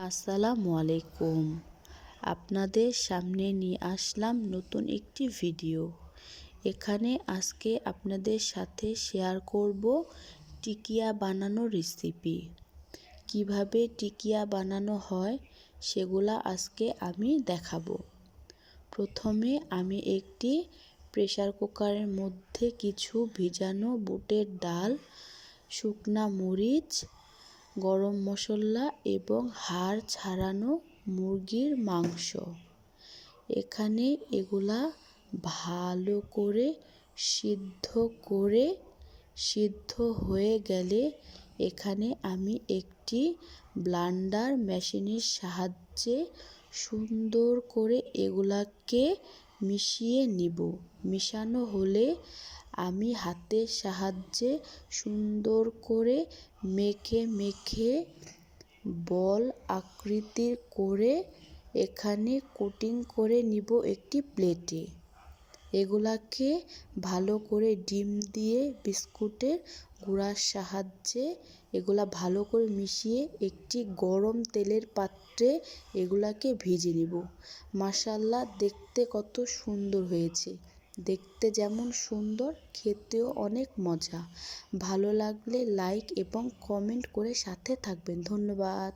আসসালামু আলাইকুম। আপনাদের সামনে নিয়ে আসলাম নতুন একটি ভিডিও। এখানে আজকে আপনাদের সাথে শেয়ার করব টিকিয়া বানানোর রেসিপি। কিভাবে টিকিয়া বানানো হয় সেগুলা আজকে আমি দেখাবো। প্রথমে আমি একটি প্রেসার কুকারের মধ্যে কিছু ভিজানো বুটের ডাল, শুকনা মরিচ, গরম মশলা এবং হাড় ছাড়ানো মুরগির মাংস, এখানে এগুলা ভালো করে সিদ্ধ হয়ে গেলে এখানে আমি একটি ব্লেন্ডার মেশিনের সাহায্যে সুন্দর করে এগুলাকে মিশিয়ে নিব। মিশানো হলে আমি হাতের সাহায্যে সুন্দর করে মেখে বল আকৃতির করে এখানে কোটিং করে নিব একটি প্লেটে। এগুলাকে ভালো করে ডিম দিয়ে বিস্কুটের গুঁড়ার সাহায্যে এগুলা ভালো করে মিশিয়ে একটি গরম তেলের পাত্রে এগুলাকে ভেজে নিব। মাশাআল্লাহ, দেখতে কত সুন্দর হয়েছে। দেখতে যেমন সুন্দর, খেতেও অনেক মজা। ভালো লাগলে লাইক এবং কমেন্ট করে সাথে থাকবেন। ধন্যবাদ।